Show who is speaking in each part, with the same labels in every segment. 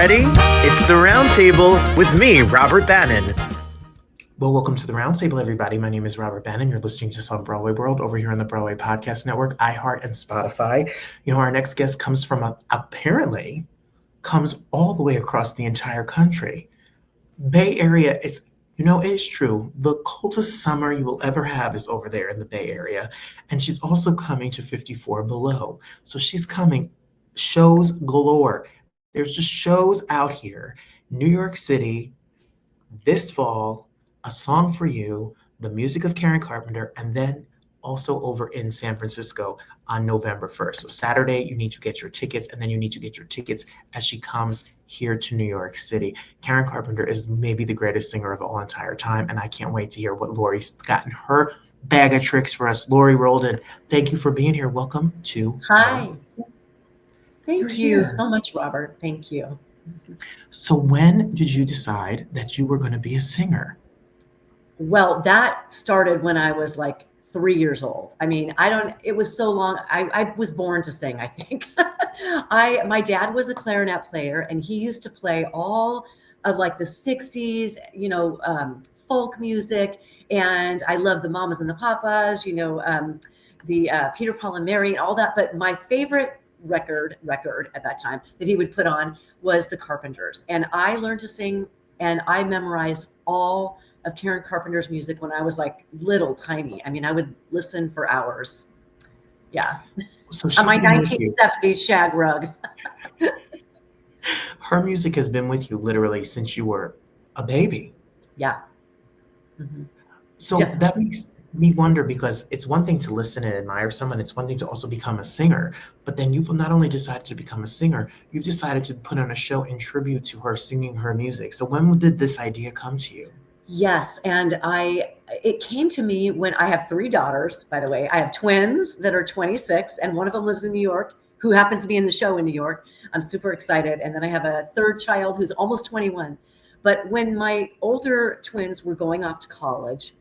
Speaker 1: ready? It's the Roundtable with me, Robert Bannon.
Speaker 2: Well, welcome to the Roundtable, everybody. My name is Robert Bannon. You're listening to us on BroadwayWorld over here on the Broadway Podcast Network, iHeart, and Spotify. You know, our next guest comes from apparently comes all the way across the entire country. Bay Area is, you know, it is true. The coldest summer you will ever have is over there in the Bay Area. And she's also coming to 54 Below. So she's coming, shows galore. There's just shows out here. New York City, this fall, A Song for You, the music of Karen Carpenter, and then also over in San Francisco on November 1st. So Saturday, you need to get your tickets, and then you need to get your tickets as she comes here to New York City. Karen Carpenter is maybe the greatest singer of all entire time, and I can't wait to hear what Laurie's got in her bag of tricks for us. Laurie Roldan, thank you for being here. Welcome to...
Speaker 3: Hi. Thank you so much, Robert. Thank you.
Speaker 2: So when did you decide that you were going to be a singer?
Speaker 3: Well, that started when I was like 3 years old. I mean, it was so long. I was born to sing, I think. My dad was a clarinet player, and he used to play all of like the 60s, folk music. And I loved the Mamas and the Papas, the Peter, Paul and Mary and all that. But my favorite record at that time that he would put on was the Carpenters. And I learned to sing, and I memorized all of Karen Carpenter's music when I was like little tiny. I mean, I would listen for hours. Yeah.
Speaker 2: So
Speaker 3: on my 1970s shag rug.
Speaker 2: Her music has been with you literally since you were a baby.
Speaker 3: Yeah. Mm-hmm.
Speaker 2: So definitely. That makes me wonder, because it's one thing to listen and admire someone. It's one thing to also become a singer. But then you've not only decided to become a singer, you've decided to put on a show in tribute to her, singing her music. So when did this idea come to you?
Speaker 3: Yes. And it came to me when I have 3 daughters, by the way. I have twins that are 26, and one of them lives in New York, who happens to be in the show in New York. I'm super excited. And then I have a 3rd child who's almost 21. But when my older twins were going off to college,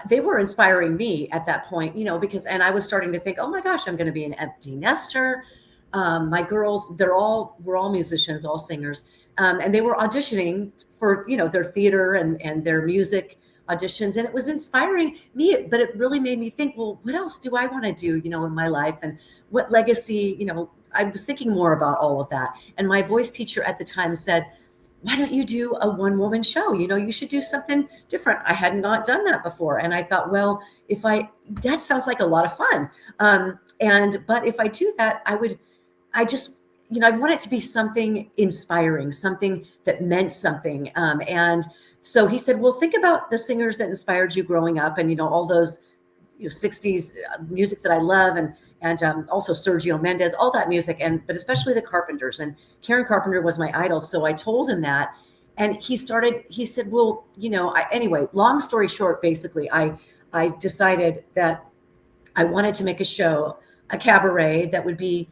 Speaker 3: they were inspiring me at that point, and I was starting to think, oh my gosh, I'm going to be an empty nester. My girls, we're all musicians, all singers. And they were auditioning for, their theater and their music auditions. And it was inspiring me, but it really made me think, well, what else do I want to do, in my life, and what legacy, I was thinking more about all of that. And my voice teacher at the time said, why don't you do a one-woman show? You should do something different. I had not done that before. And I thought, well, that sounds like a lot of fun. But if I do that, I want it to be something inspiring, something that meant something. And so he said, well, think about the singers that inspired you growing up, and, all those 60s music that I love, and also Sergio Mendes, all that music, but especially the Carpenters. And Karen Carpenter was my idol. So I told him that, and he said, well, anyway, long story short, basically, I decided that I wanted to make a show, a cabaret that would be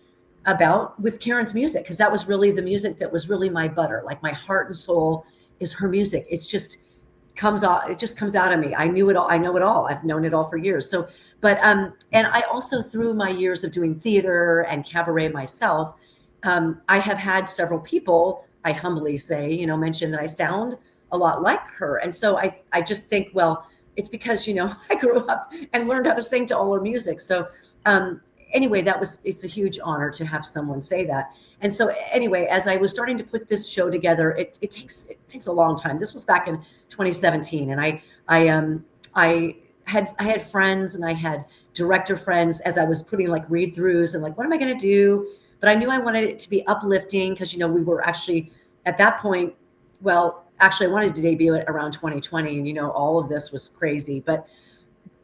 Speaker 3: with Karen's music, because that was really the music that was really my butter. Like, my heart and soul is her music. It just comes out of me. I knew it all. I know it all. I've known it all for years. So, but, and I also, through my years of doing theater and cabaret myself, I have had several people, I humbly say, mention that I sound a lot like her. And so I just think, well, it's because, I grew up and learned how to sing to all her music. So, anyway, it's a huge honor to have someone say that. And so anyway, as I was starting to put this show together, it takes a long time. This was back in 2017. And I had friends, and I had director friends, as I was putting like read-throughs and like, what am I going to do? But I knew I wanted it to be uplifting, because, we were actually at that point, well, actually I wanted to debut it around 2020, and, all of this was crazy. But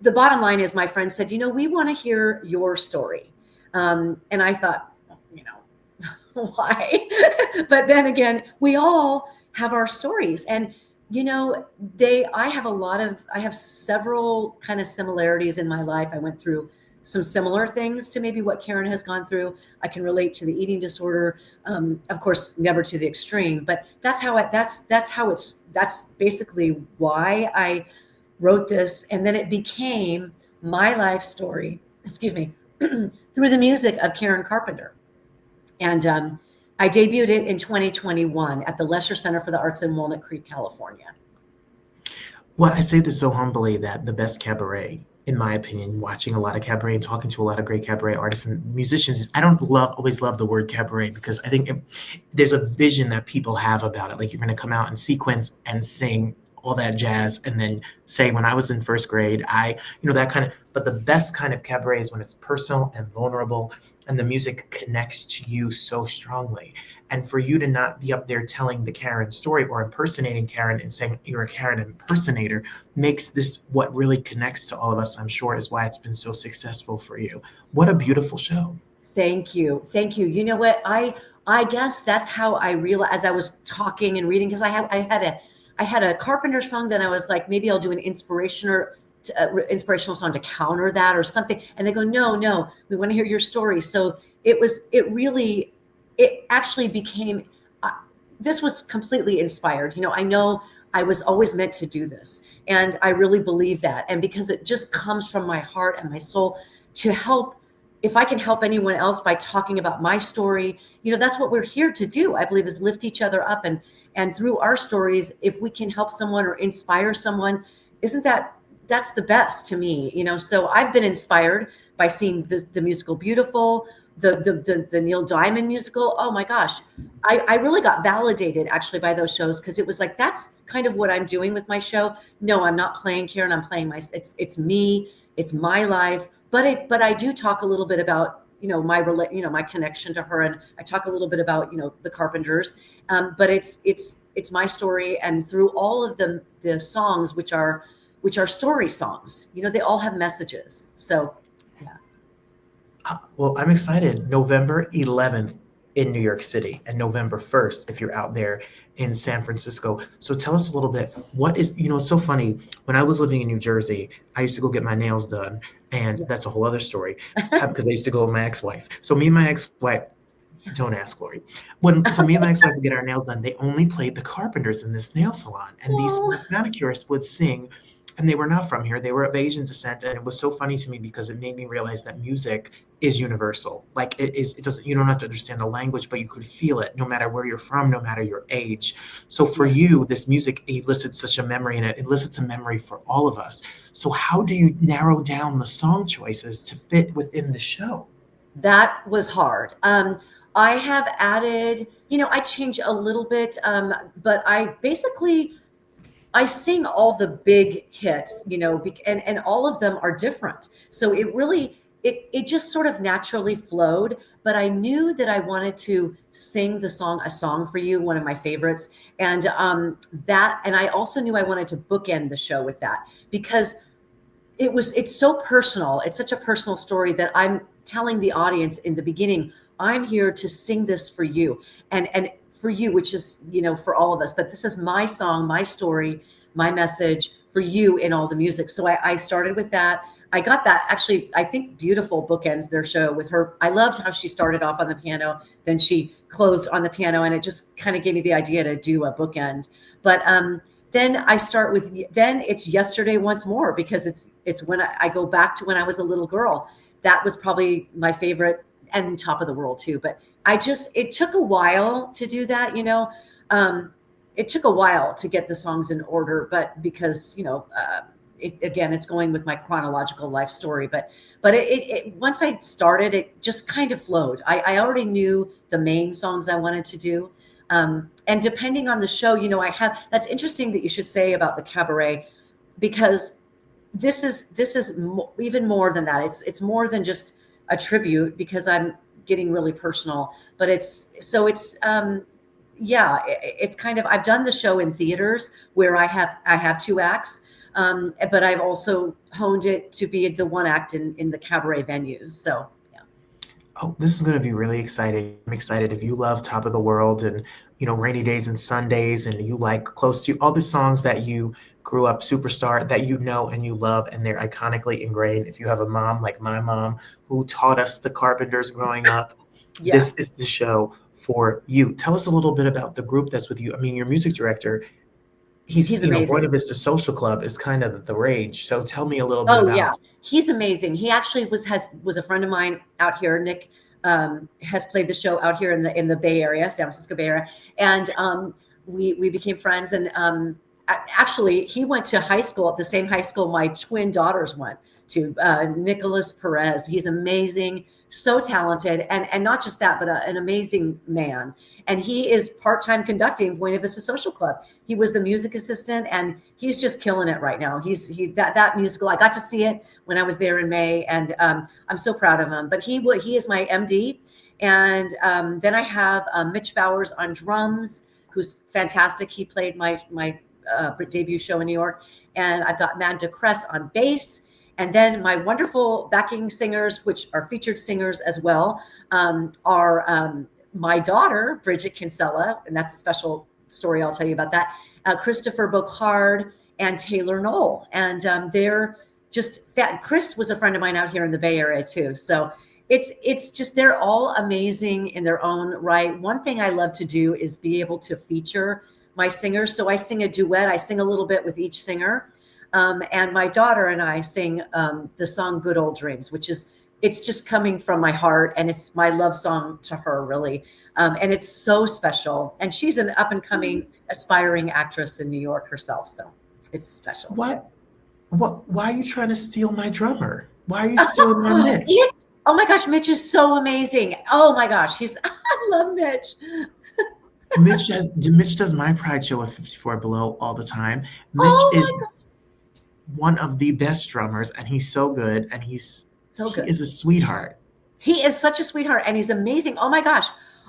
Speaker 3: the bottom line is, my friend said, we want to hear your story. And I thought, why? But then again, we all have our stories. And, I have several kind of similarities in my life. I went through some similar things to maybe what Karen has gone through. I can relate to the eating disorder, of course, never to the extreme, but that's basically why I wrote this. And then it became my life story, through the music of Karen Carpenter. And I debuted it in 2021 at the Lesher Center for the Arts in Walnut Creek, California.
Speaker 2: Well, I say this so humbly that the best cabaret, in my opinion, watching a lot of cabaret and talking to a lot of great cabaret artists and musicians, I don't always love the word cabaret because I think there's a vision that people have about it. Like you're going to come out and sequence and sing all that jazz and then say, when I was in first grade, that kind of, but the best kind of cabaret is when it's personal and vulnerable and the music connects to you so strongly. And for you to not be up there telling the Karen story or impersonating Karen and saying you're a Karen impersonator makes this what really connects to all of us, I'm sure, is why it's been so successful for you. What a beautiful show.
Speaker 3: Thank you. Thank you. You know what? I guess that's how I realized as I was talking and reading, because I had a Carpenter song that I was like, maybe I'll do an inspirational song to counter that or something. And they go, no, we want to hear your story. So it actually became, this was completely inspired. I know I was always meant to do this. And I really believe that. And because it just comes from my heart and my soul to help, if I can help anyone else by talking about my story, that's what we're here to do. I believe is lift each other up. And through our stories, if we can help someone or inspire someone, that's the best to me, So I've been inspired by seeing the musical Beautiful, the Neil Diamond musical. Oh my gosh. I really got validated actually by those shows because it was like, that's kind of what I'm doing with my show. No, I'm not playing Karen. I'm playing it's me. It's my life. But I do talk a little bit about, my connection to her. And I talk a little bit about, the Carpenters. But it's my story. And through all of the songs, which are story songs, they all have messages. So, yeah.
Speaker 2: Well, I'm excited. November 11th in New York City and November 1st, if you're out there in San Francisco. So tell us a little bit, it's so funny. When I was living in New Jersey, I used to go get my nails done. And that's a whole other story because I used to go with my ex-wife. So me and my ex-wife, don't ask Laurie. So me and my ex-wife would get our nails done. They only played the Carpenters in this nail salon. And these manicurists would sing, and they were not from here. They were of Asian descent. And it was so funny to me because it made me realize that music is universal. Like you don't have to understand the language, but you could feel it no matter where you're from, no matter your age. So for you, this music elicits such a memory, and it elicits a memory for all of us. So how do you narrow down the song choices to fit within the show?
Speaker 3: That was hard. I have added, I change a little bit, but I sing all the big hits, and all of them are different. So it really, it just sort of naturally flowed, but I knew that I wanted to sing a song for you, one of my favorites. And and I also knew I wanted to bookend the show with that because it's so personal. It's such a personal story that I'm telling the audience in the beginning, I'm here to sing this for you and for you, which is, for all of us, but this is my song, my story, my message for you in all the music. So I started with that. I got that actually, I think Beautiful bookends their show with her. I loved how she started off on the piano, then she closed on the piano, and it just kind of gave me the idea to do a bookend. But then I start with, then it's Yesterday Once More, because it's when I go back to when I was a little girl. That was probably my favorite, and Top of the World too. But it took a while to do that, it took a while to get the songs in order, but because, it's going with my chronological life story, but it once I started, it just kind of flowed. I already knew the main songs I wanted to do. And depending on the show, that's interesting that you should say about the cabaret, because this is even more than that. It's more than just a tribute, because I'm getting really personal, but it's kind of, I've done the show in theaters where I have two acts. But I've also honed it to be the one act in the cabaret venues. So, yeah.
Speaker 2: Oh, this is going to be really exciting. I'm excited. If you love Top of the World and, Rainy Days and Sundays, and you like Close to, all the songs that you grew up, Superstar, that and you love, and they're iconically ingrained. If you have a mom like my mom who taught us the Carpenters growing up, This is the show for you. Tell us a little bit about the group that's with you. I mean, your music director, he's Buena Vista Social Club is kind of the rage. So tell me a little bit about.
Speaker 3: Yeah, he's amazing. He actually was a friend of mine out here, Nick has played the show out here in the Bay Area, San Francisco Bay Area, and we became friends. And actually, he went to high school at the same high school my twin daughters went to, Nicholas Perez. He's amazing, so talented, and not just that, but an amazing man. And he is part-time conducting Buena Vista Social Club. He was the music assistant, and he's just killing it right now. That musical, I got to see it when I was there in May, and I'm so proud of him. But he is my MD. And then I have Mitch Bowers on drums, who's fantastic. He played my debut show in New York. And I've got Magda Kress on bass. And then my wonderful backing singers, which are featured singers as well, are my daughter, Bridget Kinsella, and that's a special story. I'll tell you about that. Christopher Bocard and Taylor Knoll. And they're just fat. Chris was a friend of mine out here in the Bay Area too. So it's just, they're all amazing in their own right. One thing I love to do is be able to feature my singers. So I sing a duet. I sing a little bit with each singer. And my daughter and I sing the song Good Old Dreams, which is, it's just coming from my heart. And it's my love song to her, really. And it's so special. And she's an up and coming aspiring actress in New York herself. So it's special.
Speaker 2: Why are you trying to steal my drummer? Why are you stealing my Mitch?
Speaker 3: Oh my gosh, Mitch is so amazing. Oh my gosh, I love Mitch.
Speaker 2: Mitch does my Pride show at 54 Below all the time. Mitch is one of the best drummers, and he's so good, and he's so good. He is a sweetheart.
Speaker 3: He is such a sweetheart, and he's amazing. Oh my gosh.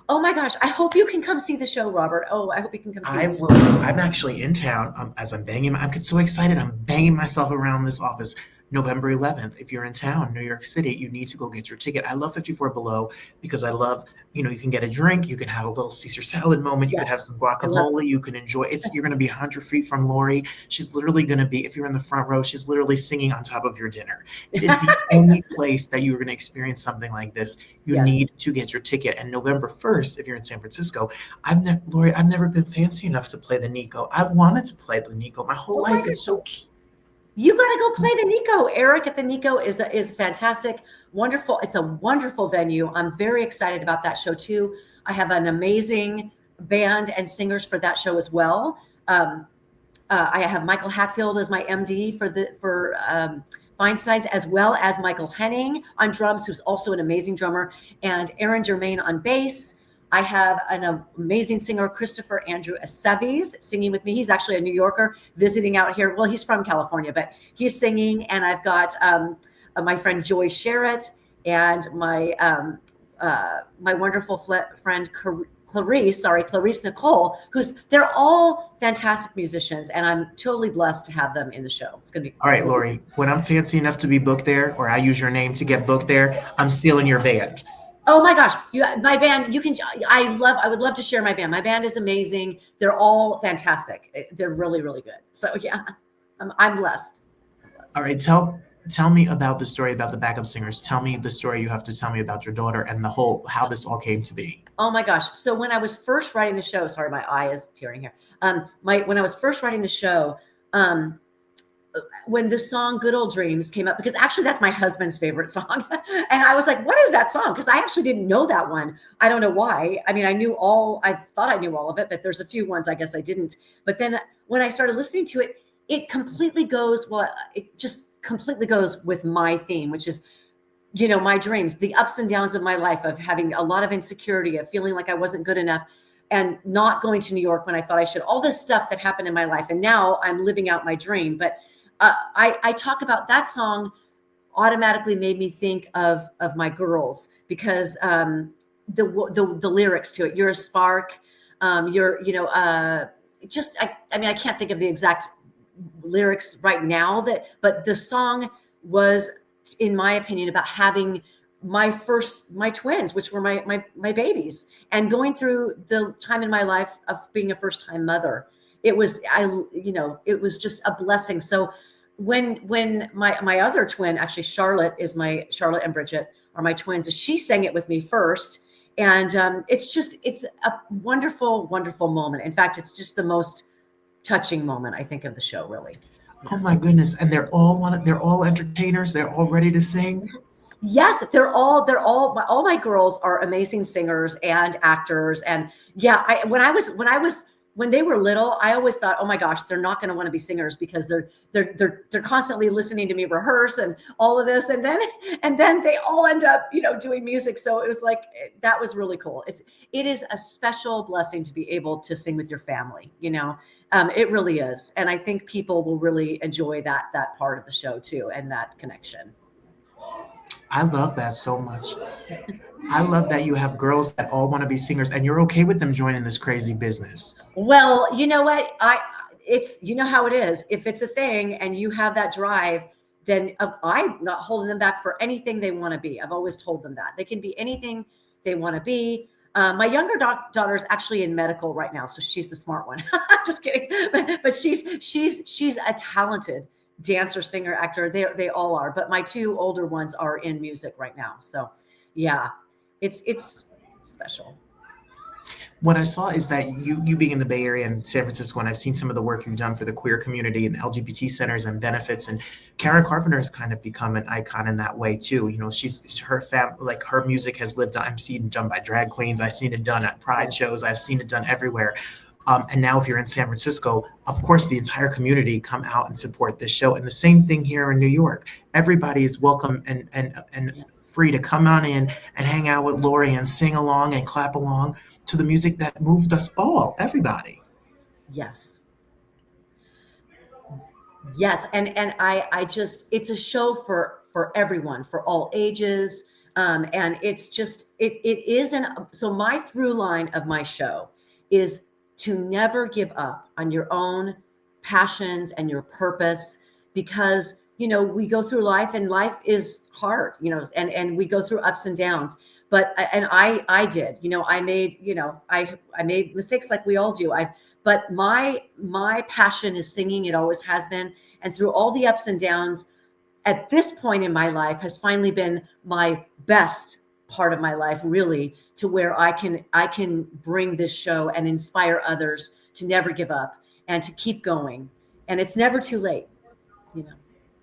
Speaker 3: I hope you can come see the show, Robert. Oh, I hope you can come see it.
Speaker 2: I will. I'm actually in town as I'm banging. I'm so excited. I'm banging myself around this office. November 11th, if you're in town, New York City, you need to go get your ticket. I love 54 Below because I love, you can get a drink, you can have a little Caesar salad moment, you can have some guacamole, you can enjoy it. You're going to be 100 feet from Laurie. She's literally going to be, if you're in the front row, she's literally singing on top of your dinner. It is the only place that you're going to experience something like this. You need to get your ticket. And November 1st, if you're in San Francisco, Laurie, I've never been fancy enough to play the Nico. I've wanted to play the Nico my whole life. It's so cute.
Speaker 3: You got to go play the Nico. Eric at the Nico is fantastic. Wonderful. It's a wonderful venue. I'm very excited about that show too. I have an amazing band and singers for that show as well. I have Michael Hatfield as my MD for Feinstein's, as well as Michael Henning on drums, who's also an amazing drummer, and Aaron Germain on bass. I have an amazing singer, Christopher Andrew Aceves, singing with me. He's actually a New Yorker visiting out here. Well, he's from California, but he's singing. And I've got my friend Joy Sherritt and my wonderful friend Clarice Nicole, they're all fantastic musicians. And I'm totally blessed to have them in the show. It's going to be
Speaker 2: all right, Laurie. When I'm fancy enough to be booked there, or I use your name to get booked there, I'm stealing your band.
Speaker 3: Oh my gosh, my band, I would love to share my band. My band is amazing. They're all fantastic. They're really, really good. So yeah, I'm blessed.
Speaker 2: All right, tell me about the story about the backup singers. Tell me the story you have to tell me about your daughter and how this all came to be.
Speaker 3: Oh my gosh. So when I was first writing the show, sorry, my eye is tearing here. When I was first writing the show, when the song Good Old Dreams came up, because actually that's my husband's favorite song. And I was like, what is that song? Because I actually didn't know that one. I don't know why. I mean, I thought I knew all of it, but there's a few ones I guess I didn't. But then when I started listening to it, it just completely goes with my theme, which is, my dreams, the ups and downs of my life, of having a lot of insecurity, of feeling like I wasn't good enough, and not going to New York when I thought I should, all this stuff that happened in my life. And now I'm living out my dream. But I talk about that song automatically made me think of my girls, because the lyrics to it, you're a spark, I can't think of the exact lyrics right now, but the song was, in my opinion, about having my twins, which were my babies, and going through the time in my life of being a first-time mother. It was just a blessing. So when my other twin, actually Charlotte and Bridget are my twins, she sang it with me first. And it's a wonderful, wonderful moment. In fact, it's just the most touching moment, I think, of the show, really.
Speaker 2: Oh my goodness. And they're all entertainers. They're all ready to sing.
Speaker 3: Yes, all my girls are amazing singers and actors. And yeah, when they were little, I always thought, oh my gosh, they're not going to want to be singers because they're constantly listening to me rehearse and all of this. And then they all end up, doing music. So it was like, that was really cool. It is a special blessing to be able to sing with your family, it really is. And I think people will really enjoy that part of the show too, and that connection.
Speaker 2: I love that so much. I love that you have girls that all want to be singers and you're okay with them joining this crazy business.
Speaker 3: Well, you know what? It's how it is. If it's a thing and you have that drive, then I'm not holding them back for anything they want to be. I've always told them that they can be anything they want to be. My younger daughter's actually in medical right now, so she's the smart one. Just kidding. But she's a talented dancer, singer, actor. They all are. But my two older ones are in music right now. So yeah, it's special.
Speaker 2: What I saw is that you being in the Bay Area and San Francisco, and I've seen some of the work you've done for the queer community and LGBT centers and benefits. And Karen Carpenter has kind of become an icon in that way too. Her music has lived. I've seen it done by drag queens. I've seen it done at pride shows. I've seen it done everywhere. And now if you're in San Francisco, of course, the entire community come out and support this show. And the same thing here in New York. Everybody is welcome and yes, free to come on in and hang out with Laurie and sing along and clap along to the music that moved us all, everybody.
Speaker 3: Yes. Yes. And I just, it's a show for everyone, for all ages. And it's just, it is so my through line of my show is to never give up on your own passions and your purpose, because, we go through life and life is hard, and we go through ups and downs. But I did, I made mistakes like we all do. But my passion is singing. It always has been. And through all the ups and downs at this point in my life has finally been my best part of my life, really, to where I can bring this show and inspire others to never give up and to keep going. And it's never too late,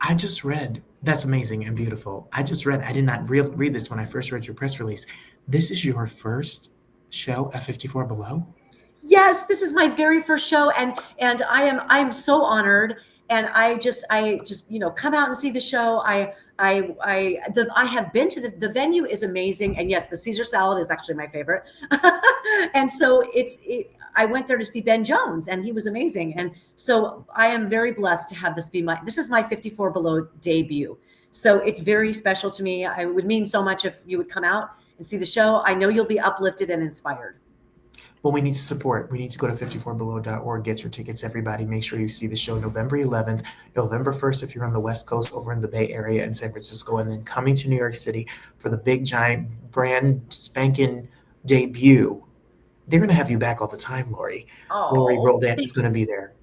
Speaker 2: I just read, that's amazing and beautiful. I did not read this when I first read your press release. This is your first show at 54 Below?
Speaker 3: Yes, this is my very first show. And I'm so honored. And I just come out and see the show. I have been to the venue is amazing. And yes, the Caesar salad is actually my favorite. And so I went there to see Ben Jones and he was amazing. And so I am very blessed to have this is my 54 Below debut. So it's very special to me. It would mean so much if you would come out and see the show. I know you'll be uplifted and inspired.
Speaker 2: Well, we need to support. We need to go to 54below.org, get your tickets, everybody. Make sure you see the show November 11th, November 1st if you're on the West Coast, over in the Bay Area and San Francisco, and then coming to New York City for the big, giant, brand spanking debut. They're going to have you back all the time, Laurie. Laurie Roldan is going to be there.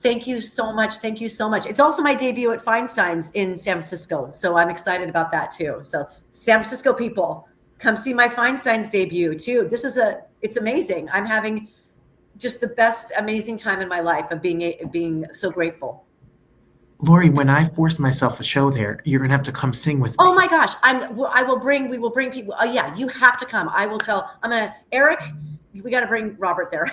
Speaker 3: Thank you so much. Thank you so much. It's also my debut at Feinstein's in San Francisco, so I'm excited about that too. So San Francisco people, come see my Feinstein's debut too. It's amazing. I'm having just the best, amazing time in my life of being so grateful.
Speaker 2: Laurie, when I force myself a show there, you're going to have to come sing with me.
Speaker 3: Oh my gosh. We will bring people. Oh yeah, you have to come. Eric, we got to bring Robert there.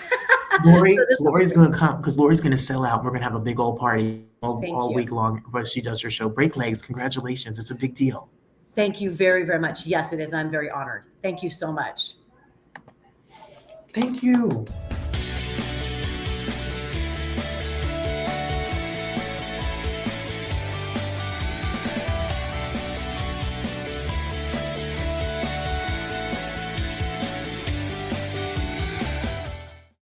Speaker 2: Laurie's going to come because Laurie's going to sell out. We're going to have a big old party all week long while she does her show. Break legs. Congratulations. It's a big deal.
Speaker 3: Thank you very, very much. Yes, it is. I'm very honored. Thank you so much.
Speaker 2: Thank you.